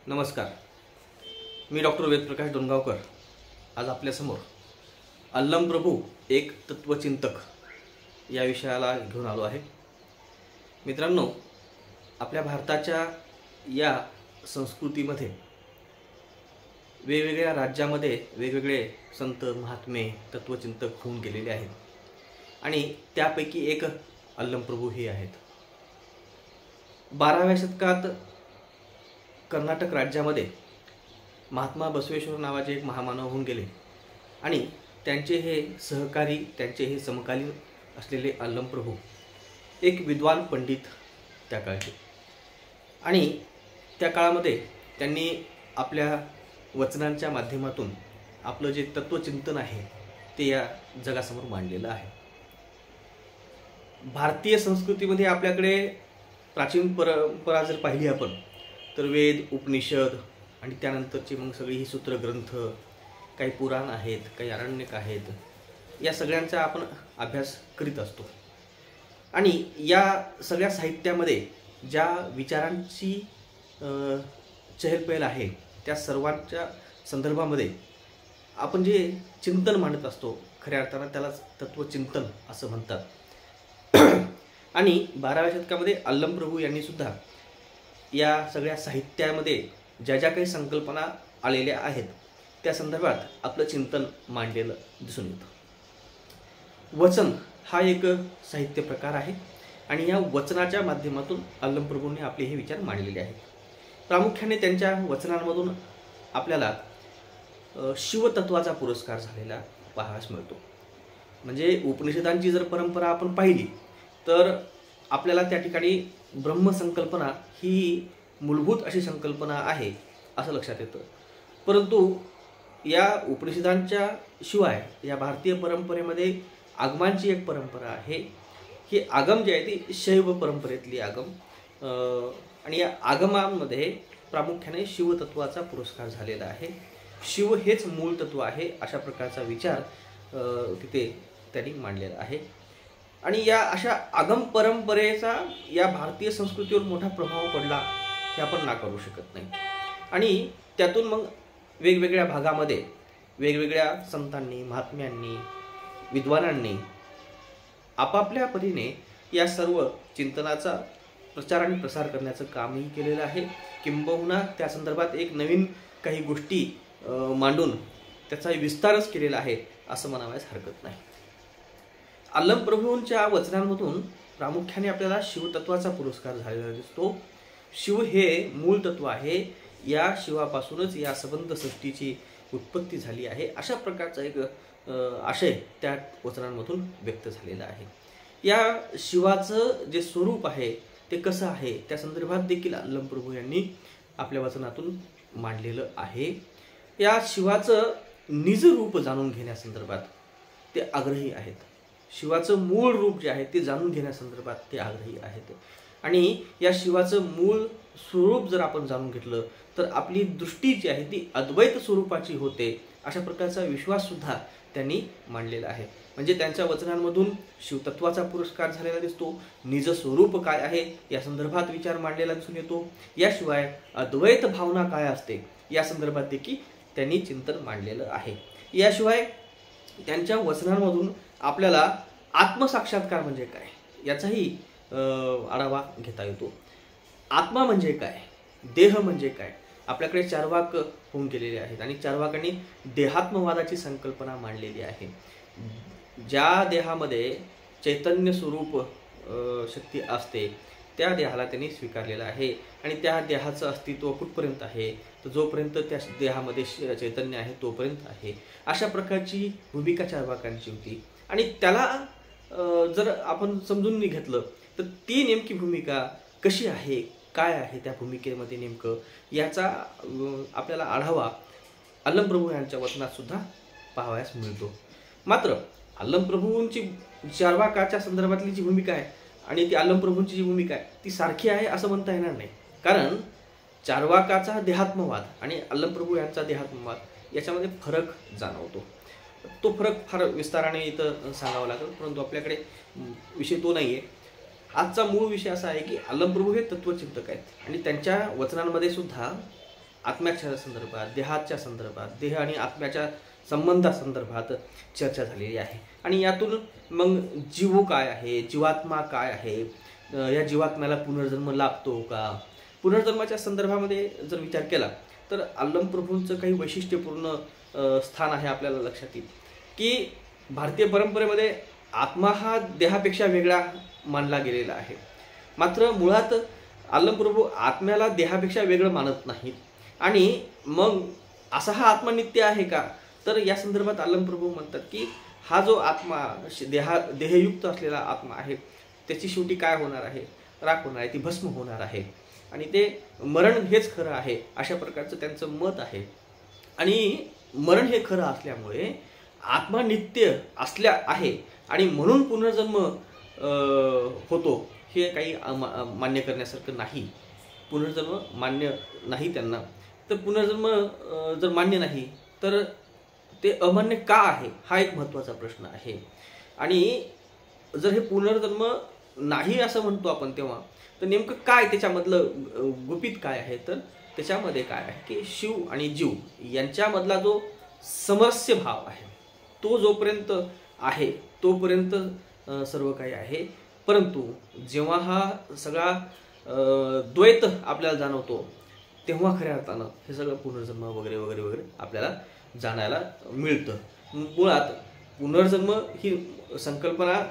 नमस्कार, मी डॉक्टर वेदप्रकाश डोंगावकर आज आपल्यासमोर अल्लमप्रभू एक तत्वचिंतक या विषयाला घेऊन आलो आहे। मित्रांनो, आपल्या भारताच्या या संस्कृतीमध्ये वेगवेगळ्या राज्यामध्ये वेगवेगळे संत महात्मे तत्वचिंतक होऊन गेलेले आहेत आणि त्यापैकी एक अल्लमप्रभू हे आहेत। 12व्या शतकात कर्नाटक राज्यामध्ये महात्मा बसवेश्वर नावाचे एक महामानव होऊन गेले आणि त्यांचे हे सहकारी, त्यांचे हे समकालीन असलेले अल्लमप्रभू एक विद्वान पंडित त्या काळचे, आणि त्या काळामध्ये त्यांनी आपल्या वचनांच्या माध्यमातून आपलं जे तत्वचिंतन आहे ते या जगासमोर मांडलेलं आहे। भारतीय संस्कृतीमध्ये आपल्याकडे प्राचीन परंपरा जर पाहिली आपण तर वेद, उपनिषद आणि त्यानंतरची मग सगळी ही सूत्रग्रंथ, काही पुराण आहेत, काही आरण्यक आहेत, या सगळ्यांचा आपण अभ्यास करीत असतो। आणि या सगळ्या साहित्यामध्ये ज्या विचारांची चहलपहल आहे त्या सर्वांच्या संदर्भामध्ये आपण जे चिंतन मांडत असतो, खऱ्या अर्थानं त्यालाच तत्वचिंतन असं म्हणतात। आणि 12व्या शतकामध्ये अल्लमप्रभू यांनी सुद्धा या सगळ्या साहित्यामध्ये ज्या ज्या काही संकल्पना आलेल्या आहेत त्या संदर्भात आपलं चिंतन मांडलेलं दिसून येतं। वचन हा एक साहित्य प्रकार आहे आणि या वचनाच्या माध्यमातून अल्लमप्रभूंनी आपले हे विचार मांडलेले आहेत। प्रामुख्याने त्यांच्या वचनांमधून आपल्याला शिवतत्वाचा पुरस्कार झालेला पाहावयास मिळतो। म्हणजे उपनिषदांची जर परंपरा आपण पाहिली तर आपल्याला त्या ठिकाणी ब्रह्मसंकल्पना ही मूलभूत अशी संकल्पना आहे असं लक्षात येतं। परंतु या उपनिषदांच्या शिवाय या भारतीय परंपरेमध्ये आगमांची एक परंपरा आहे। ही आगम जी आहे ती शैव परंपरेतली आगम, आणि या आगमांमध्ये प्रामुख्याने शिवतत्वाचा पुरस्कार झालेला आहे। शिव हेच मूळ तत्व आहे अशा प्रकारचा विचार तिथे त्यांनी मांडलेला आहे। आणि या अशा आगम परंपरेचा या भारतीय संस्कृतीवर मोठा प्रभाव पडला हे आपण नाकारू शकत नाही। आणि त्यातून मग वेगवेगळ्या भागामध्ये वेगवेगळ्या संतांनी, महात्म्यांनी, विद्वानांनी आपापल्या परीने या सर्व चिंतनाचा प्रचार आणि प्रसार करण्याचं कामही केलेलं आहे। किंबहुना त्या संदर्भात एक नवीन काही गोष्टी मांडून त्याचा विस्तारच केलेला आहे असं म्हणावयास हरकत नाही। अल्लमप्रभूंच्या वचनांमधून प्रामुख्याने आपल्याला शिवतत्वाचा पुरस्कार झालेला दिसतो। शिव हे मूळ तत्व आहे, या शिवापासूनच या संबंध सृष्टीची उत्पत्ती झाली आहे अशा प्रकारचा एक आशय त्या वचनांमधून व्यक्त झालेला आहे। या शिवाचं जे स्वरूप आहे ते कसं आहे त्या संदर्भात देखील अल्लमप्रभू यांनी आपल्या वचनातून मांडलेलं आहे। या शिवाचं निज रूप जाणून घेण्यासंदर्भात ते आग्रही आहेत। शिवाचं मूळ रूप जे आहे ते जाणून घेण्यासंदर्भात ते आग्रही आहेत। आणि या शिवाचं मूळ स्वरूप जर आपण जाणून घेतलं तर आपली दृष्टी जी आहे ती अद्वैत स्वरूपाची होते अशा प्रकारचा विश्वास सुद्धा त्यांनी मांडलेला आहे। म्हणजे त्यांच्या वचनांमधून शिवतत्वाचा पुरस्कार झालेला दिसतो, निज स्वरूप काय आहे या संदर्भात विचार मांडलेला दिसून येतो, याशिवाय अद्वैत भावना काय असते या संदर्भात देखील त्यांनी चिंतन मांडलेलं आहे। याशिवाय त्यांच्या वचनांमधून आपल्याला आत्मसाक्षात्कार म्हणजे काय याचाही आढावा घेता येतो। आत्मा म्हणजे काय, देह म्हणजे काय, आपल्याकडे चार्वाक होऊन गेलेले आहेत आणि चार्वाकांनी देहात्मवादाची संकल्पना मांडलेली आहे। ज्या देहामध्ये चैतन्य स्वरूप शक्ती असते त्या देहाला त्यांनी स्वीकारलेलं आहे आणि त्या देहाचं अस्तित्व कुठपर्यंत आहे तर जोपर्यंत त्या देहामध्ये चैतन्य आहे तोपर्यंत आहे अशा प्रकारची भूमिका चार्वाकांची होती। आणि त्याला जर आपण समजून घेतलं तर ती नेमकी भूमिका कशी आहे, काय आहे त्या भूमिकेमध्ये नेमकं याचा आपल्याला आढावा अल्लमप्रभू यांच्या वचनात सुद्धा पाहावयास मिळतो। मात्र अल्लमप्रभूंची चार्वाकाच्या संदर्भातली जी भूमिका आहे आणि ती अल्लमप्रभूंची जी भूमिका आहे ती सारखी आहे असं म्हणता येणार नाही। कारण चार्वाकाचा देहात्मवाद आणि अल्लमप्रभू यांचा देहात्मवाद याच्यामध्ये फरक जाणवतो। तो फरक फार विस्ताराने इथं सांगावा लागेल, परंतु आपल्याकडे विषय तो नाही आहे। आजचा मूळ विषय असा आहे की अल्लमप्रभू हे तत्वचिंतक आहेत आणि त्यांच्या वचनांमध्ये सुद्धा आत्म्याच्या संदर्भात, देहाच्या संदर्भात, देह आणि आत्म्याच्या संबंधासंदर्भात चर्चा झालेली आहे. आणि यातून मग जीव काय आहे, जीवात्मा काय आहे, या जीवात्म्याला पुनर्जन्म लाभतो का, पुनर्जन्माच्या संदर्भामध्ये जर विचार केला तर अल्लमप्रभूंचं काही वैशिष्ट्यपूर्ण स्थान आहे. आपल्याला लक्षात येईल की भारतीय परंपरेमध्ये आत्मा हा देहापेक्षा वेगळा मानला गेलेला आहे. मात्र मुळात अल्लमप्रभू आत्म्याला देहापेक्षा वेगळं मानत नाहीत. आणि मग असा हा आत्मा नित्य आहे का, तर या संदर्भात अल्लमप्रभू म्हणतात की हा जो आत्मा देहयुक्त असलेला आत्मा आहे त्याची शेवटी काय होणार आहे, राख होणार आहे, ती भस्म होणार आहे आणि ते मरण हेच खरं आहे, अशा प्रकारचं त्यांचं मत आहे. आणि मरण हे खरं असल्यामुळे आत्मा नित्य असल्या आहे आणि म्हणून पुनर्जन्म होतो हे काही मान्य करण्यासारखं नाही. पुनर्जन्म मान्य नाही त्यांना. तर पुनर्जन्म जर मान्य नाही तर ते अमान्य का आहे, हा एक महत्त्वाचा प्रश्न आहे. आणि जर हे पुनर्जन्म नाही असं म्हणतो आपण तेव्हा तर नेमकं काय त्याच्यामधलं गुपित काय आहे, तर त्याच्यामध्ये काय आहे की शिव आणि जीव यांच्यामधला जो समरस्य भाव आहे तो जोपर्यंत आहे तोपर्यंत सर्व काही आहे. परंतु जेव्हा हा सगळा द्वैत आपल्याला जाणवतो तेव्हा खऱ्या अर्थानं हे सगळं पुनर्जन्म वगैरे वगैरे वगैरे आपल्याला जाणायला मिळतं. मुळात पुनर्जन्म ही संकल्पना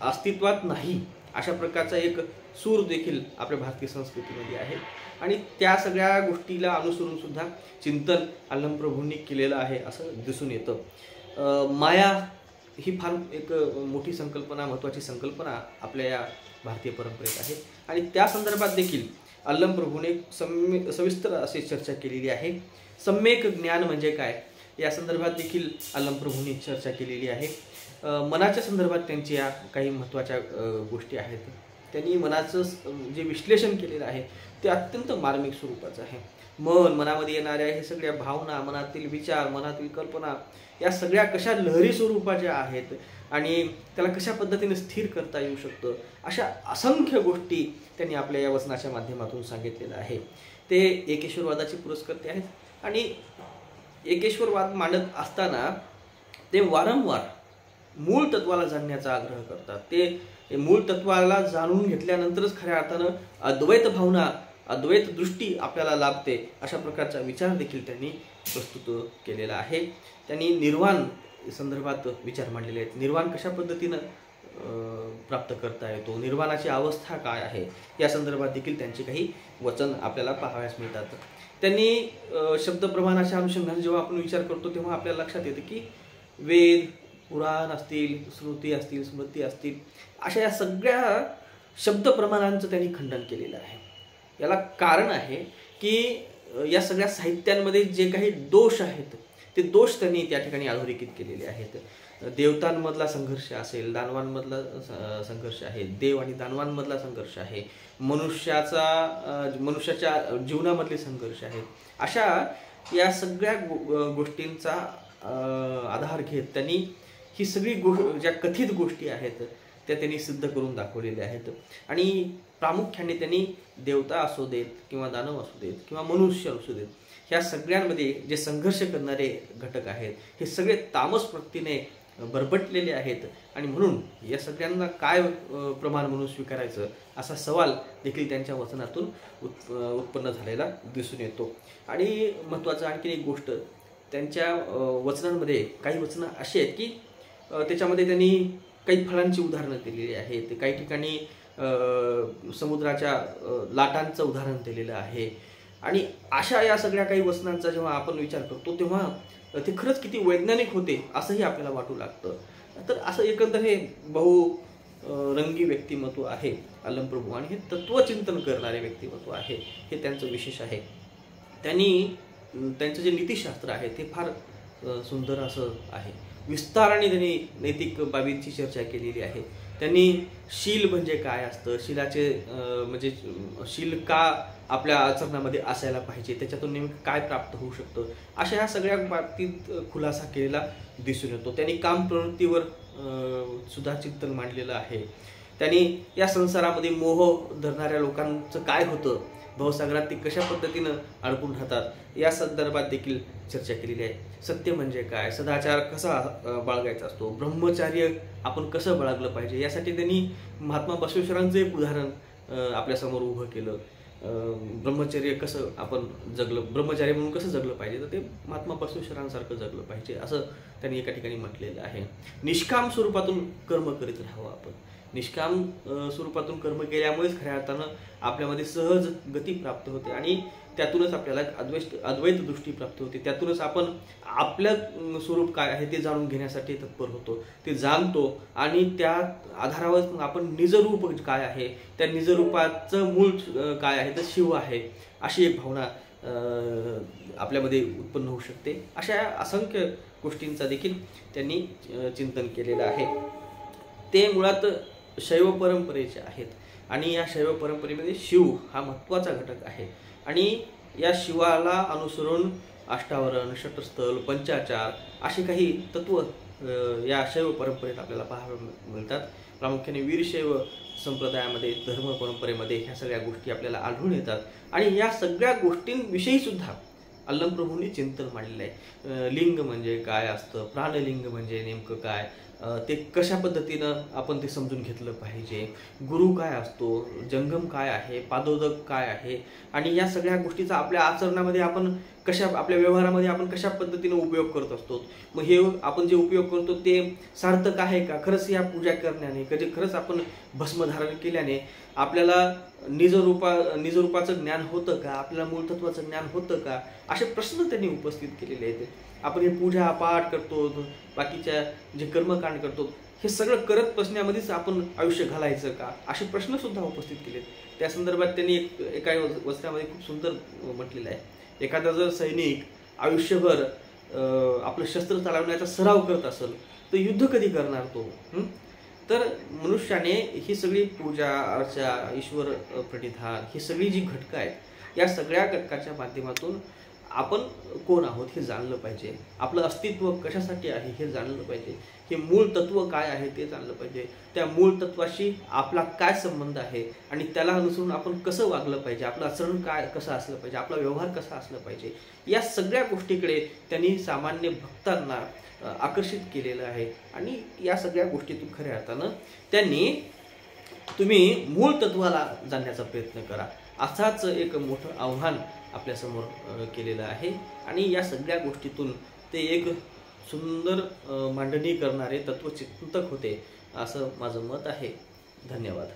अस्तित्वात नाही अशा प्रकारचा एक सूर देखील आपल्या भारतीय संस्कृतीमध्ये आहे. आणि त्या सगळ्या गोष्टीला अनुसरून सुद्धा चिंतन अल्लमप्रभूंनी केलेलं आहे असं दिसून येतं. माया ही फार एक मोठी संकल्पना, महत्त्वाची संकल्पना आपल्या या भारतीय परंपरेत आहे. आणि त्या संदर्भात देखील अल्लमप्रभूने सविस्तर अशी चर्चा केलेली आहे. सम्यक ज्ञान म्हणजे काय या संदर्भात देखील अल्लमप्रभूंनी चर्चा केलेली आहे. मनाच्या संदर्भात त्यांच्या काही महत्त्वाच्या गोष्टी आहेत. त्यांनी मनाचं जे विश्लेषण केलेलं आहे ते अत्यंत मार्मिक स्वरूपाचं आहे. मनामध्ये येणाऱ्या हे सगळ्या भावना, मनातील विचार, मनातील कल्पना या सगळ्या कशा लहरी स्वरूपाच्या आहेत आणि त्याला कशा पद्धतीने स्थिर करता येऊ शकतं, अशा असंख्य गोष्टी त्यांनी आपल्या या वचनाच्या माध्यमातून सांगितलेलं आहे. ते एकेश्वरवादाचे पुरस्कर्ते आहेत आणि एकेश्वरवाद मांडत असताना ते वारंवार मूळ तत्वाला जाणण्याचा आग्रह करतात. ते मूळ तत्वाला जाणून घेतल्यानंतरच खऱ्या अर्थानं अद्वैत भावना, अद्वैत दृष्टी आपल्याला लाभते अशा प्रकारचा विचार देखील त्यांनी प्रस्तुत केलेला आहे. त्यांनी निर्वाण संदर्भात विचार मांडलेले आहेत. निर्वाण कशा पद्धतीनं प्राप्त करता येतो, निर्वाणाची अवस्था काय आहे या संदर्भात देखील त्यांचे काही वचन आपल्याला पाहावयास मिळतात. त्यांनी शब्दप्रमाणाच्या अनुषंगाने जेव्हा आपण विचार करतो तेव्हा आपल्याला लक्षात येतं की वेद, पुराण असतील, श्रुती असतील, स्मृती असतील, अशा या सगळ्या शब्दप्रमाणांचं त्यांनी खंडन केलेलं आहे. याला कारण आहे की या सगळ्या साहित्यांमध्ये जे काही दोष आहेत ते दोष त्यांनी त्या ठिकाणी अधोरेखित केलेले आहेत. देवतांमधला संघर्ष असेल, दानवांमधला संघर्ष आहे, देव आणि दानवांमधला संघर्ष आहे, मनुष्याच्या जीवनामधले संघर्ष आहेत. अशा या सगळ्या गोष्टींचा आधार घेत त्यांनी ही सगळी ज्या कथित गोष्टी आहेत त्या त्यांनी सिद्ध करून दाखवलेल्या आहेत. आणि प्रामुख्याने त्यांनी देवता असू देत किंवा दानव असू देत किंवा मनुष्य असू देत, ह्या सगळ्यांमध्ये जे संघर्ष करणारे घटक आहेत हे सगळे तामस वृत्तीने बरबटलेले आहेत. आणि म्हणून या सगळ्यांना काय प्रमाण म्हणून स्वीकारायचं असा सवाल देखील त्यांच्या वचनातून उत्पन्न झालेला दिसून येतो. आणि महत्त्वाचं आणखी एक गोष्ट, त्यांच्या वचनांमध्ये काही वचनं अशी आहेत की त्याच्यामध्ये त्यांनी काही फळांची उदाहरणं दिलेली आहेत. काही ठिकाणी समुद्राच्या लाटांचं उदाहरण दिलेलं आहे. आणि अशा या सगळ्या काही वचनांचा जेव्हा आपण विचार करतो तेव्हा ते खरंच किती वैज्ञानिक होते असंही आपल्याला वाटू लागतं. तर असं एकंदर हे बहुरंगी व्यक्तिमत्व आहे अल्लमप्रभू आणि हे तत्वचिंतन करणारे व्यक्तिमत्व आहे, हे त्यांचं विशेष आहे. त्यांचं जे नीतिशास्त्र आहे ते फार सुंदर असं आहे. विस्ताराने त्यांनी नैतिक बाबींची चर्चा केलेली आहे. त्यांनी शील म्हणजे काय असतं, शीलाचे म्हणजे शील का आपल्या आचरणामध्ये असायला पाहिजे, त्याच्यातून नेमकं काय प्राप्त होऊ शकतं, अशा ह्या सगळ्या बाबतीत खुलासा केलेला दिसून येतो. त्यांनी काम प्रवृत्तीवर सुद्धा चिंतन मांडलेलं आहे. त्यांनी या संसारामध्ये मोह धरणाऱ्या लोकांचं काय होतं भवसागरात ते कशा पद्धतीनं अडकून राहतात या संदर्भात देखील चर्चा केलेली आहे। सत्य म्हणजे काय, सदाचार कसा बाळगायचा असतो, ब्रह्मचर्य आपण कसं बाळगलं पाहिजे, यासाठी त्यांनी महात्मा बसवेश्वरांचं एक उदाहरण आपल्यासमोर उभं केलं। ब्रह्मचर्य कसं आपण जगलं, ब्रह्मचारी म्हणून कसं जगलं पाहिजे, तर ते महात्मा बसवेश्वरांसारखं जगलं पाहिजे असं त्यांनी एका ठिकाणी म्हटलेलं आहे। निष्काम स्वरूपातून कर्म करीत राहावं आपण, निष्काम स्वरूपातून कर्म केल्यामुळेच खऱ्या अर्थानं आपल्यामध्ये सहज गती प्राप्त होते आणि त्यातूनच आपल्याला अद्वैत दृष्टी प्राप्त होते। त्यातूनच आपण आपलं स्वरूप काय आहे ते जाणून घेण्यासाठी तत्पर होतो, ते जाणतो आणि त्या आधारावर आपण निजरूप काय आहे, त्या निजरूपाचं मूळ काय आहे तर शिव आहे अशी एक भावना आपल्यामध्ये उत्पन्न होऊ शकते। अशा असंख्य गोष्टींचा देखील त्यांनी चिंतन केलेलं आहे। ते मुळात शैव परंपरेचे आहेत आणि या शैव परंपरेमध्ये शिव हा महत्त्वाचा घटक आहे आणि या शिवाला अनुसरून अष्टावरण, षटस्थल, पंचाचार असे काही तत्व या शैव परंपरेत आपल्याला पाहायला मिळतात। प्रामुख्याने वीरशैव संप्रदायामध्ये, धर्म परंपरेमध्ये ह्या सगळ्या गोष्टी आपल्याला आढळून येतात आणि या सगळ्या गोष्टींविषयी सुद्धा अल्लमप्रभूंनी चिंतन मांडलेलं आहे। लिंग म्हणजे काय असतं, प्राणलिंग म्हणजे नेमकं काय, ते कशा पद्धतीनं आपण ते समजून घेतलं पाहिजे, गुरु काय असतो, जंगम काय आहे, पादोदक काय आहे आणि या सगळ्या गोष्टीचा आपल्या आचरणामध्ये आपण कशा, आपल्या व्यवहारामध्ये आपण कशा पद्धतीनं उपयोग करत असतो। मग हे आपण जे उपयोग करतो ते सार्थक आहे का, खरंच या पूजा करण्याने, कधी खरंच आपण भस्मधारण केल्याने आपल्याला निजरूपाचं ज्ञान होतं का, आपल्याला मूलतत्वाचं ज्ञान होतं का, असे प्रश्न त्यांनी उपस्थित केलेले आहेत। आपण हे पूजा पाठ करतो, बाकीच्या जे कर्मकांड करतो, हे सगळं करत बसण्यामध्येच आपण आयुष्य घालायचं का, असे प्रश्न सुद्धा उपस्थित केलेत। त्या संदर्भात त्यांनी एका वचनामध्ये खूप सुंदर म्हटलेलं आहे, एखादा जर सैनिक आयुष्यभर आपलं शस्त्र चालवण्याचा सराव करत असेल तर युद्ध कधी करणार तो। तर मनुष्याने ही सगळी पूजा अर्चा, ईश्वर प्रणिधान, ही सगळी जी घटकं आहेत, या सगळ्या घटकाच्या माध्यमातून आपण कोण आहोत हे जाणलं पाहिजे, आपलं अस्तित्व कशासाठी आहे हे जाणलं पाहिजे, हे मूळ तत्व काय आहे ते जाणलं पाहिजे, त्या मूळ तत्वाशी आपला काय संबंध आहे आणि त्याला अनुसरून आपण कसं वागलं पाहिजे, आपलं आचरण काय कसं असलं पाहिजे, आपला व्यवहार कसा असला पाहिजे, या सगळ्या गोष्टीकडे त्यांनी सामान्य भक्तांना आकर्षित केलेलं आहे। आणि या सगळ्या गोष्टीतून खऱ्या अर्थानं त्यांनी तुम्ही मूळ तत्वाला जाणण्याचा प्रयत्न करा असाच एक मोठं आव्हान आपल्यासमोर केलेलं आहे आणि या सगळ्या गोष्टीतून ते एक सुंदर मांडणी करणारे तत्वचिंतक होते असं माझं मत आहे। धन्यवाद।